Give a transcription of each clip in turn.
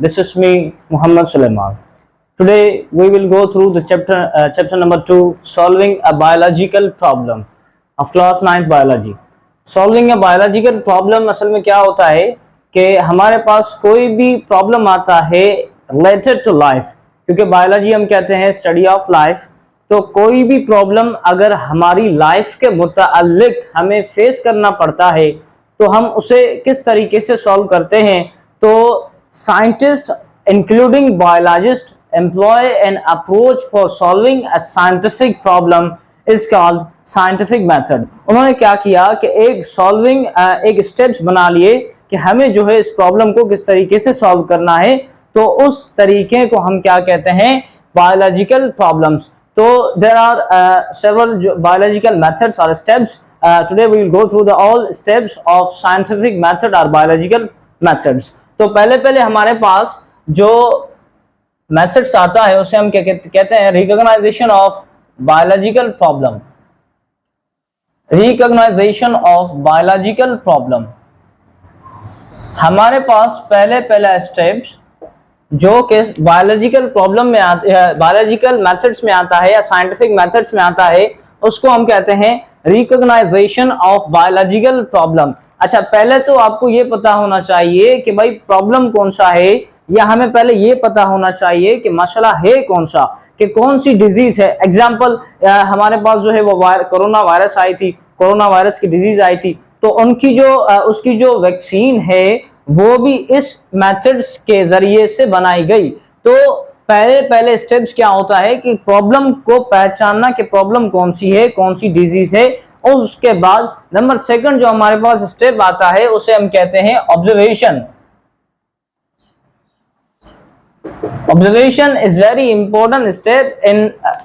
This is me, Muhammad Sulaiman. Today we will go through the chapter number 2, solving a biological problem of class 9th biology. Solving a biological problem असल में क्या होता है कि हमारे पास कोई भी प्रॉब्लम आता है रिलेटेड टू लाइफ, क्योंकि बायोलॉजी हम कहते हैं स्टडी ऑफ लाइफ। तो कोई भी प्रॉब्लम अगर हमारी लाइफ के मुताल्लिक हमें फेस करना पड़ता है तो हम उसे किस तरीके से सॉल्व करते हैं। तो scientist including biologist employ an approach for solving a scientific problem is called scientific method। उन्होंने क्या किया कि एक स्टेप्स बना लिए कि हमें जो है इस प्रॉब्लम को किस तरीके से सॉल्व करना है, तो उस तरीके को हम क्या कहते हैं, बायोलॉजिकल प्रॉब्लम्स। तो there are several biological methods और steps. Today we will go through the all steps of scientific method और बायोलॉजिकल मेथड्स। तो पहले हमारे पास जो मेथड्स आता है उसे हम क्या कहते हैं, recognization of biological problem. Recognization of biological problem हमारे पास पहला स्टेप्स जो कि बायोलॉजिकल प्रॉब्लम में बायोलॉजिकल मेथड्स में आता है या साइंटिफिक मेथड्स में आता है, उसको हम कहते हैं रिकॉग्नाइजेशन ऑफ बायोलॉजिकल प्रॉब्लम। अच्छा, पहले तो आपको ये पता होना चाहिए कि भाई प्रॉब्लम कौन सा है, या हमें पहले ये पता होना चाहिए कि मसला है कौन सा, कि कौन सी डिजीज है। एग्जाम्पल हमारे पास जो है वो कोरोना वायरस आई थी, कोरोना वायरस की डिजीज आई थी, तो उसकी जो वैक्सीन है वो भी इस मेथड्स के जरिए से बनाई गई। तो पहले स्टेप्स क्या होता है कि प्रॉब्लम को पहचानना कि प्रॉब्लम कौन सी है, कौन सी डिजीज है, और उसके बाद नंबर सेकंड जो हमारे पास स्टेप आता है उसे हम कहते हैं observation. Observation is very important step in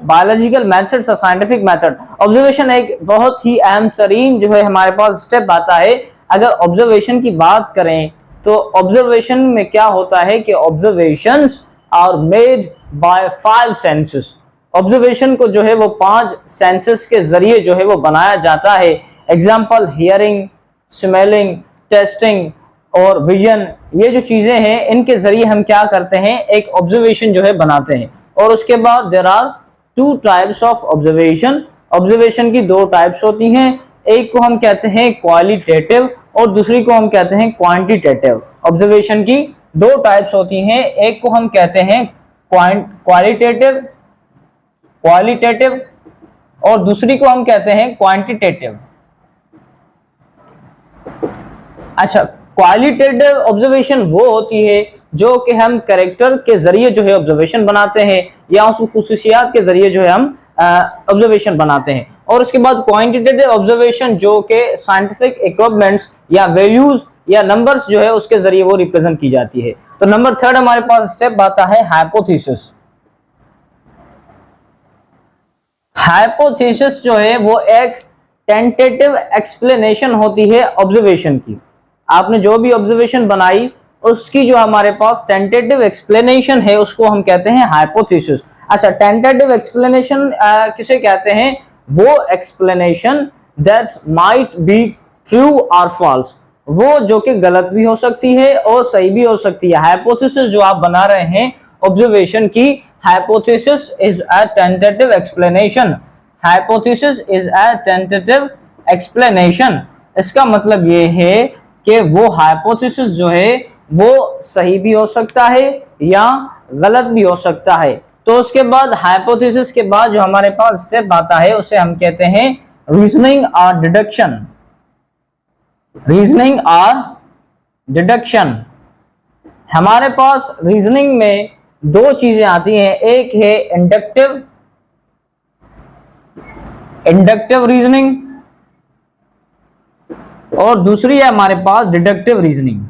biological methods or scientific method। Observation एक बहुत ही अहम तरीन जो है हमारे पास स्टेप आता है। अगर ऑब्जर्वेशन की बात करें तो ऑब्जर्वेशन में क्या होता है कि observations are made by 5 senses. Observation को जो है वो 5 सेंसेस के जरिए जो है वो बनाया जाता है। एग्जाम्पल हियरिंग, स्मेलिंग, टेस्टिंग और विजन, ये जो चीजें हैं इनके जरिए हम क्या करते हैं, एक ऑब्जर्वेशन जो है बनाते हैं। और उसके बाद there are 2 types of observation. Observation की 2 टाइप्स होती हैं, एक को हम कहते हैं क्वालिटेटिव और दूसरी को हम कहते हैं क्वांटिटेटिव। ऑब्जर्वेशन की 2 टाइप्स होती हैं, एक को हम कहते हैं क्वालिटेटिव और दूसरी को हम कहते हैं क्वांटिटेटिव। अच्छा, क्वालिटेटिव ऑब्जर्वेशन वो होती है जो कि हम कैरेक्टर के जरिए जो है ऑब्जर्वेशन बनाते हैं या उस खुसूसियात के जरिए जो है हम ऑब्जर्वेशन बनाते हैं। और उसके बाद क्वांटिटेटिव ऑब्जर्वेशन जो कि साइंटिफिक इक्विपमेंट्स या वैल्यूज या नंबर्स जो है उसके जरिए वो रिप्रेजेंट की जाती है। तो नंबर 3 हमारे पास स्टेप आता है हाइपोथेसिस। हाइपोथेसिस जो है वो एक टेंटेटिव एक्सप्लेनेशन होती है ऑब्जर्वेशन की। आपने जो भी ऑब्जर्वेशन बनाई उसकी जो हमारे पास टेंटेटिव एक्सप्लेनेशन है उसको हम कहते हैं हाइपोथेसिस। अच्छा, टेंटेटिव एक्सप्लेनेशन किसे कहते हैं, वो explanation that might be true और फॉल्स, वो जो कि गलत भी हो सकती है और सही भी हो सकती है। हाइपोथेसिस जो आप बना रहे हैं ऑब्जर्वेशन की, hypothesis is a tentative explanation. Hypothesis is a tentative explanation. इसका मतलब ये है कि वो हाइपोथेसिस जो है वो सही भी हो सकता है या गलत भी हो सकता है। तो उसके बाद हाइपोथेसिस के बाद जो हमारे पास स्टेप आता है उसे हम कहते हैं रीजनिंग और डिडक्शन। रीजनिंग और डिडक्शन हमारे पास रीजनिंग में 2 चीजें आती हैं, एक है इंडक्टिव रीजनिंग और दूसरी है हमारे पास डिडक्टिव रीजनिंग।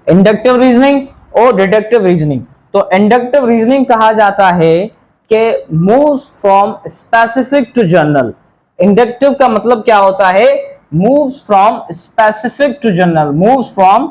इंडक्टिव रीजनिंग और डिडक्टिव रीजनिंग। तो इंडक्टिव रीजनिंग कहा जाता है कि moves from specific to general. Inductive का मतलब क्या होता है, moves from specific to general. Moves from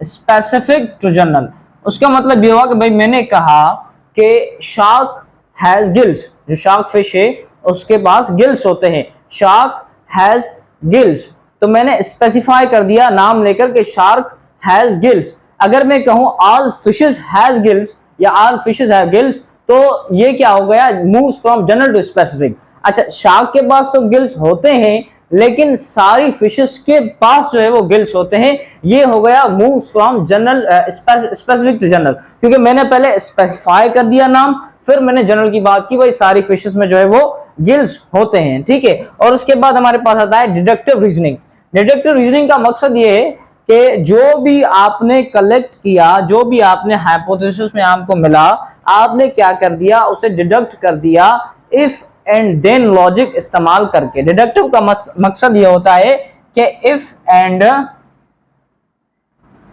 specific to general उसका मतलब ये हुआ कि भाई मैंने कहा कि शार्क हैज गिल्स, जो शार्क फिश है उसके पास गिल्स होते हैं। शार्क हैज गिल्स, तो मैंने स्पेसिफाई कर दिया नाम लेकर के शार्क हैज गिल्स। अगर मैं कहूं ऑल फिशेस हैज गिल्स या ऑल फिशेस हैव गिल्स, तो ये क्या हो गया, moves from general to specific. अच्छा, शार्क के पास तो गिल्स होते हैं, लेकिन सारी फिशेस के पास जो है वो गिल्स होते हैं। ये हो गया move from general specific to general, क्योंकि मैंने पहले स्पेसिफाई कर दिया नाम, फिर मैंने जनरल की बात की, भाई सारी फिशेस में जो है वो गिल्स होते हैं, ठीक है। और उसके बाद हमारे पास आता है डिडक्टिव रीजनिंग। डिडक्टिव रीजनिंग का मकसद ये है कि जो भी आपने कलेक्ट किया, जो भी आपने हाइपोथेसिस में आपको मिला, आपने क्या कर दिया, उसे डिडक्ट कर दिया इफ एंड देन लॉजिक इस्तेमाल करके। डिडक्टिव का मकसद यह होता है कि इफ एंड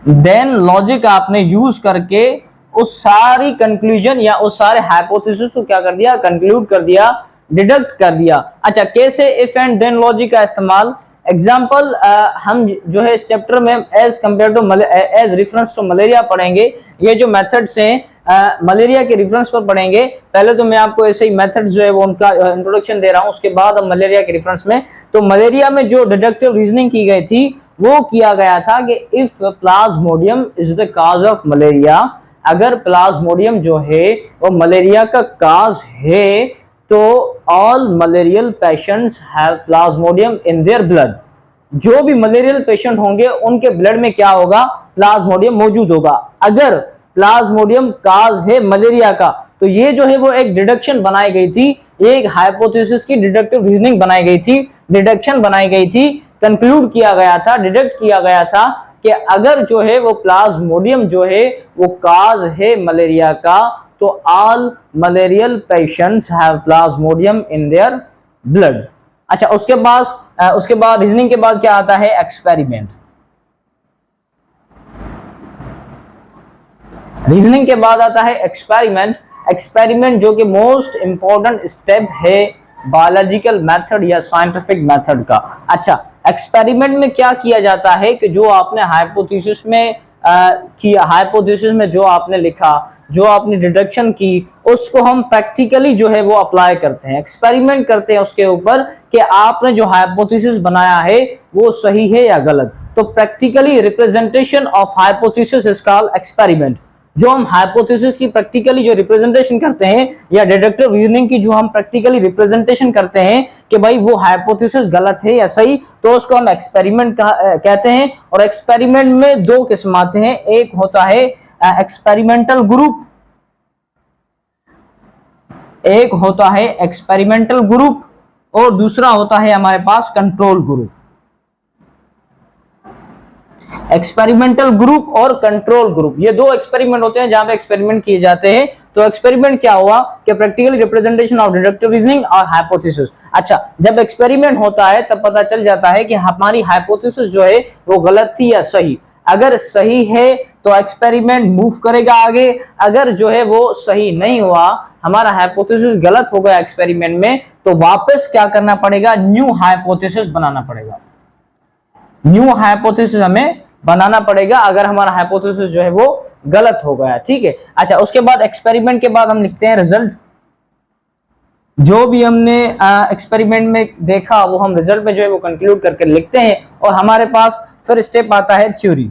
देन लॉजिक आपने यूज करके उस सारी कंक्लूजन या उस सारे हाइपोथेसिस को क्या कर दिया, कंक्लूड कर दिया, डिडक्ट कर दिया। अच्छा, कैसे इफ एंड देन लॉजिक का इस्तेमाल? एग्जाम्पल हम जो है इस चैप्टर में as compare to as reference to malaria पढ़ेंगे। ये जो मेथड्स हैं मलेरिया के रेफरेंस पर पढ़ेंगे। पहले तो मैं आपको ऐसे ही मेथड्स जो है वो उनका इंट्रोडक्शन दे रहा हूं, उसके बाद हम मलेरिया के रेफरेंस में। तो मलेरिया में जो डिडक्टिव रीजनिंग की गई थी वो किया गया था कि if Plasmodium is the cause of malaria, अगर प्लाज्मोडियम जो है वो मलेरिया का काज है, तो all malarial patients have Plasmodium in their blood. जो भी मलेरियल पेशेंट होंगे उनके ब्लड में क्या होगा, प्लाज्मोडियम मौजूद होगा। अगर प्लाज्मोडियम काज है मलेरिया का, तो ये जो है वो एक डिडक्शन बनाई गई थी, एक हाइपोथेसिस की डिडक्टिव रीजनिंग बनाई गई थी, डिडक्शन बनाई गई थी, कंक्लूड किया गया था, डिडक्ट किया गया था कि अगर जो है वो प्लाज्मोडियम जो है वो काज है मलेरिया का, तो all malarial patients have Plasmodium in their blood. अच्छा, उसके बाद रीजनिंग के बाद क्या आता है, एक्सपेरिमेंट। रीजनिंग के बाद आता है एक्सपेरिमेंट। एक्सपेरिमेंट जो कि मोस्ट इंपॉर्टेंट स्टेप है बायोलॉजिकल मेथड या साइंटिफिक मेथड का। अच्छा, एक्सपेरिमेंट में क्या किया जाता है कि जो आपने हाइपोथेसिस में किया, हाइपोथेसिस में जो आपने लिखा, जो आपने डिडक्शन की, उसको हम प्रैक्टिकली जो है वो अप्लाई करते हैं, एक्सपेरिमेंट करते हैं उसके ऊपर कि आपने जो हाइपोथेसिस बनाया है वो सही है या गलत। तो practically representation of hypothesis is called experiment. जो हम हाइपोथेसिस की प्रैक्टिकली जो रिप्रेजेंटेशन करते हैं, या डिडक्टिव रीजनिंग की जो हम प्रैक्टिकली रिप्रेजेंटेशन करते हैं कि भाई वो हाइपोथेसिस गलत है या सही, तो उसको हम एक्सपेरिमेंट कहते हैं। और एक्सपेरिमेंट में दो किस्म आते हैं, एक होता है एक्सपेरिमेंटल ग्रुप, एक होता है एक्सपेरिमेंटल ग्रुप, और दूसरा होता है हमारे पास कंट्रोल ग्रुप। एक्सपेरिमेंटल ग्रुप और कंट्रोल ग्रुप, ये दो एक्सपेरिमेंट होते हैं जहां पे एक्सपेरिमेंट किए जाते हैं। तो एक्सपेरिमेंट क्या हुआ कि practical representation of deductive reasoning और हाइपोथेसिस। अच्छा, जब एक्सपेरिमेंट होता है तब पता चल जाता है कि हमारी हाइपोथेसिस जो है वो गलत थी या सही। अगर सही है तो एक्सपेरिमेंट मूव करेगा आगे, अगर जो है वो सही नहीं हुआ, हमारा हाइपोथेसिस गलत हो गया एक्सपेरिमेंट में, तो वापस क्या करना पड़ेगा, न्यू हाइपोथेसिस बनाना पड़ेगा। न्यू हाइपोथेसिस हमें बनाना पड़ेगा अगर हमारा हाइपोथेसिस जो है वो गलत हो गया, ठीक है। अच्छा, उसके बाद एक्सपेरिमेंट के बाद हम लिखते हैं रिजल्ट। जो भी हमने एक्सपेरिमेंट में देखा वो हम रिजल्ट में जो है वो कंक्लूड करके लिखते हैं। और हमारे पास फिर स्टेप आता है थ्योरी।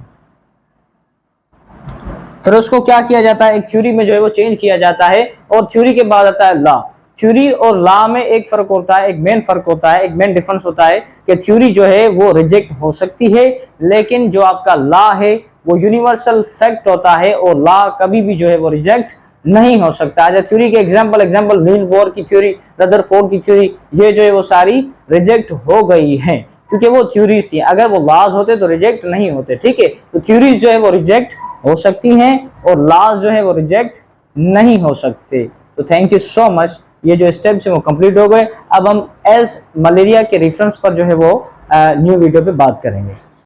फिर उसको क्या किया जाता है, एक थ्योरी में जो है वो चेंज किया जाता है। और थ्योरी के बाद आता है लॉ। थ्योरी और लॉ में एक फर्क होता है, एक मेन फर्क होता है, एक मेन डिफरेंस होता है कि थ्योरी जो है वो रिजेक्ट हो सकती है, लेकिन जो आपका लॉ है वो यूनिवर्सल फैक्ट होता है, और लॉ कभी भी जो है वो रिजेक्ट नहीं हो सकता। अच्छा, थ्योरी के एग्जांपल नील बोर की थ्योरी, रदरफोर्ड की थ्योरी, ये जो है वो सारी रिजेक्ट हो गई हैं क्योंकि वो थ्योरीज थी। अगर वो लॉज होते तो रिजेक्ट नहीं होते, ठीक है। तो थ्योरीज जो है वो रिजेक्ट हो सकती हैं और लॉज जो है वो रिजेक्ट नहीं हो सकते। तो थैंक यू सो मच, ये जो स्टेप्स है वो कंप्लीट हो गए। अब हम एज मलेरिया के रेफरेंस पर जो है वो न्यू वीडियो पे बात करेंगे।